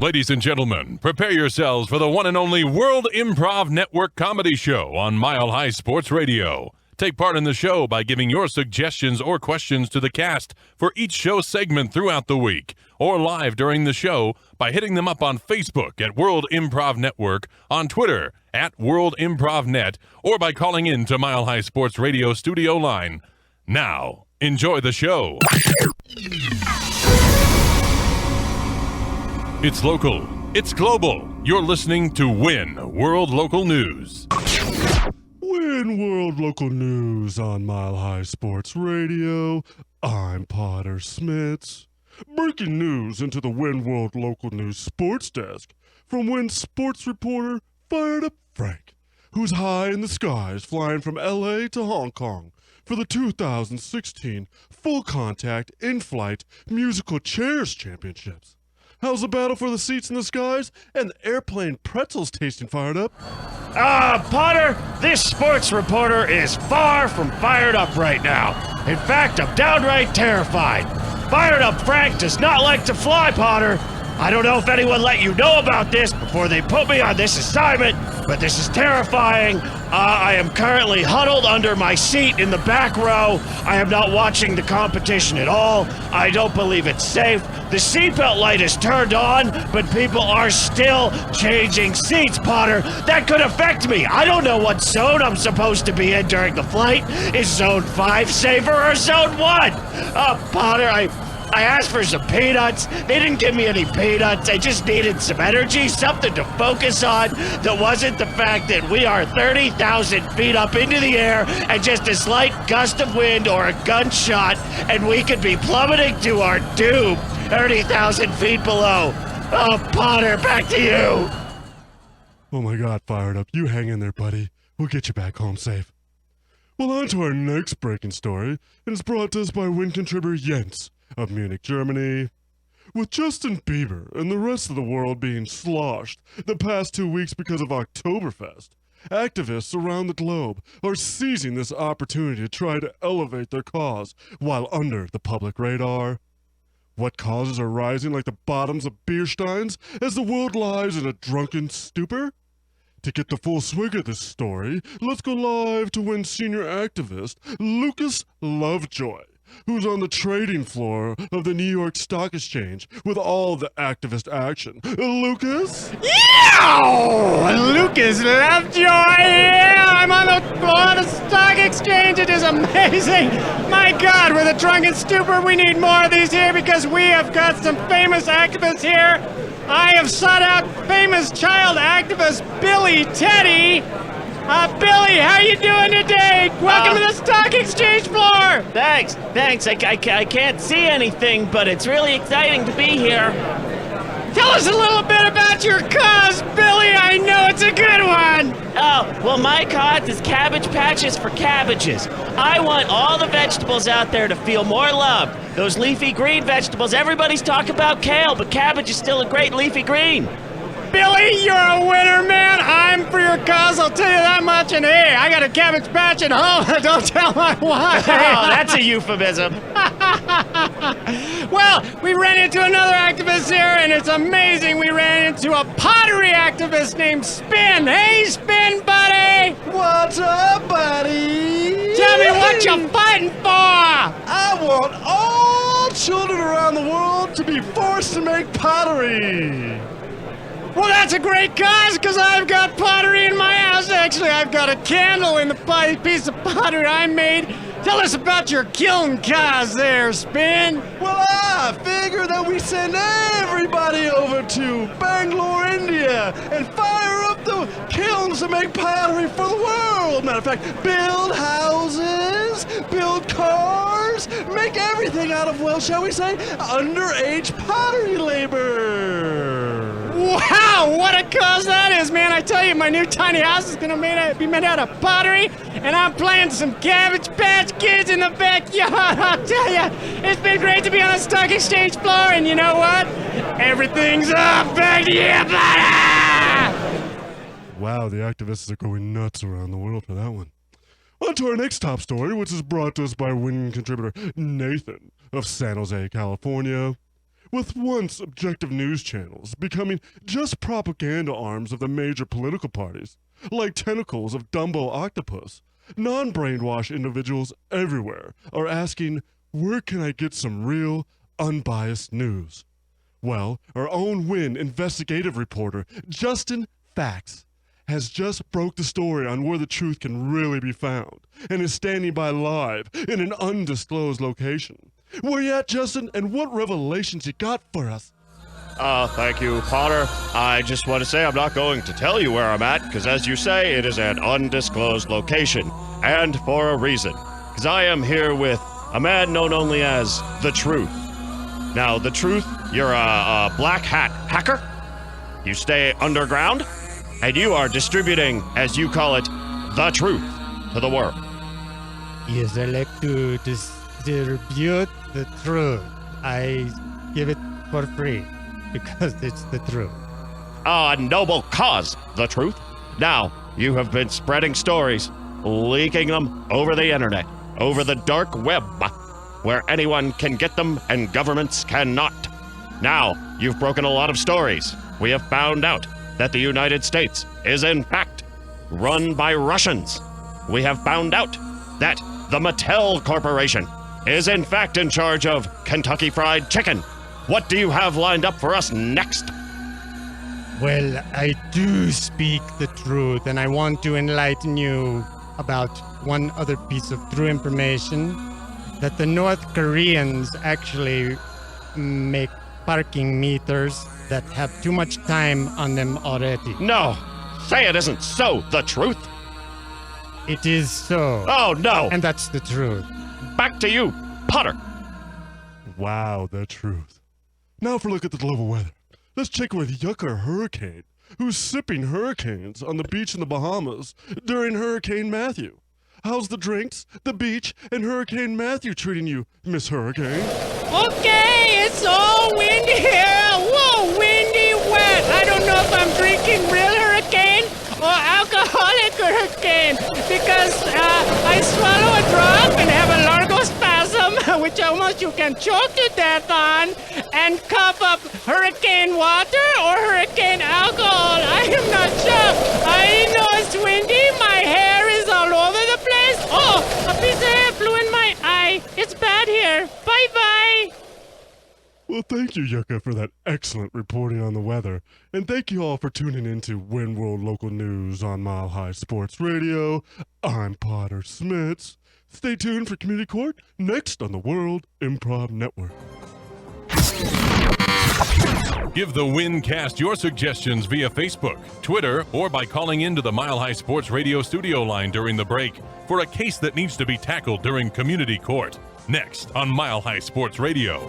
Ladies and gentlemen, prepare yourselves for the one and only World Improv Network comedy show on Mile High Sports Radio. Take part in the show by giving your suggestions or questions to the cast for each show segment throughout the week, or live during the show by hitting them up on Facebook at World Improv Network, on Twitter at World Improv Net, or by calling in to Mile High Sports Radio studio line. Now, enjoy the show. It's local. It's global. You're listening to WIN World Local News. WIN World Local News on Mile High Sports Radio. I'm Potter Smittss. Breaking news into the WIN World Local News Sports Desk from WIN sports reporter Fired Up Frank, who's high in the skies flying from LA to Hong Kong for the 2016 Full Contact In-Flight Musical Chairs Championships. How's the battle for the seats in the skies and the airplane pretzels tasting fired up? Potter, this sports reporter is far from fired up right now. In fact, I'm downright terrified. Fired Up Frank does not like to fly, Potter. I don't know if anyone let you know about this before they put me on this assignment, but this is terrifying. I am currently huddled under my seat in the back row. I am not watching the competition at all. I don't believe it's safe. The seatbelt light is turned on, but people are still changing seats, Potter. That could affect me. I don't know what zone I'm supposed to be in during the flight. Is zone 5 safer or zone 1? Potter, I asked for some peanuts. They didn't give me any peanuts. I just needed some energy, something to focus on that wasn't the fact that we are 30,000 feet up into the air and just a slight gust of wind or a gunshot and we could be plummeting to our doom 30,000 feet below. Oh, Potter, back to you. Oh my God, Fired Up. You hang in there, buddy. We'll get you back home safe. Well, on to our next breaking story, and it's brought to us by WIN contributor Jens of Munich, Germany. With Justin Bieber and the rest of the world being sloshed the past 2 weeks because of Oktoberfest, activists around the globe are seizing this opportunity to try to elevate their cause while under the public radar. What causes are rising like the bottoms of beer steins as the world lies in a drunken stupor? To get the full swing of this story, let's go live to WIN senior activist Lucas Lovejoy, who's on the trading floor of the New York Stock Exchange with all the activist action. Lucas? Yeah! Lucas Lovejoy! Yeah! I'm on the floor of the Stock Exchange. It is amazing. My God, with a drunken stupor, we need more of these here because we have got some famous activists here. I have sought out famous child activist Billy Teddy. Billy, how you doing today? Welcome to the Stock Exchange floor. Thanks. I can't see anything, but it's really exciting to be here. Tell us a little bit about your cause, Billy. I know it's a good one. Oh, well, my cause is Cabbage Patches for Cabbages. I want all the vegetables out there to feel more love. Those leafy green vegetables, everybody's talking about kale, but cabbage is still a great leafy green. Billy, you're a winner, man. I'm for your cause, I'll tell you that much. And hey, I got a cabbage patch at home. Don't tell my wife. Oh, that's a euphemism. Well, we ran into another activist here, and it's amazing. We ran into a pottery activist named Spin. Hey, Spin, buddy. What's up, buddy? Tell me what you're fighting for. I want all children around the world to be forced to make pottery. Well, that's a great cause, because I've got pottery in my house. Actually, I've got a candle in the piece of pottery I made. Tell us about your kiln cause there, Spin. Well, I figure that we send everybody over to Bangalore, India, and fire up the kilns to make pottery for the world. Matter of fact, build houses, build cars, make everything out of, well, shall we say, underage pottery labor. Wow, what a cause that is, man. I tell you, my new tiny house is going to be made out of pottery, and I'm planting some Cabbage Patch Kids in the backyard. I'll tell you, it's been great to be on the Stock Exchange floor, and you know what? Everything's up. Back to you, buddy! Wow, the activists are going nuts around the world for that one. On to our next top story, which is brought to us by WIN contributor Nathan of San Jose, California. With once objective news channels becoming just propaganda arms of the major political parties, like tentacles of Dumbo octopus, non-brainwashed individuals everywhere are asking, where can I get some real, unbiased news? Well, our own WIN investigative reporter, Justin Facts, has just broke the story on where the truth can really be found and is standing by live in an undisclosed location. Where you at, Justin, and what revelations you got for us? Thank you, Potter. I just want to say I'm not going to tell you where I'm at, because as you say, it is an undisclosed location, and for a reason. Because I am here with a man known only as The Truth. Now, The Truth, you're a black hat hacker. You stay underground, and you are distributing, as you call it, the truth to the world. Yes, I like to distribute the truth. I give it for free because it's the truth. A noble cause, The Truth. Now, you have been spreading stories, leaking them over the internet, over the dark web, where anyone can get them and governments cannot. Now, you've broken a lot of stories. We have found out that the United States is in fact run by Russians. We have found out that the Mattel Corporation is in fact in charge of Kentucky Fried Chicken. What do you have lined up for us next? Well, I do speak the truth, and I want to enlighten you about one other piece of true information, that the North Koreans actually make parking meters that have too much time on them already. No, say it isn't so, The Truth. It is so. Oh, no. And that's the truth. Back to you, Potter. Wow, the truth. Now for a look at the global weather. Let's check with Yucca Hurricane, who's sipping hurricanes on the beach in the Bahamas during Hurricane Matthew. How's the drinks, the beach, and Hurricane Matthew treating you, Miss Hurricane? Okay, it's all windy here. Whoa, windy wet. I don't know if I'm drinking real hurricane or alcoholic hurricane because I swallow a drop and have a largospasm, which almost you can choke to death on, and cough up hurricane water or hurricane alcohol. I am not sure. I know it's windy. My hair is all over the place. Oh, a piece of hair flew in my eye. It's bad here. Bye-bye. Well, thank you, Yucca, for that excellent reporting on the weather. And thank you all for tuning in to WIN World Local News on Mile High Sports Radio. I'm Potter Smittss. Stay tuned for Community Court next on the World Improv Network. Give the WIN cast your suggestions via Facebook, Twitter, or by calling into the Mile High Sports Radio studio line during the break for a case that needs to be tackled during Community Court. Next on Mile High Sports Radio.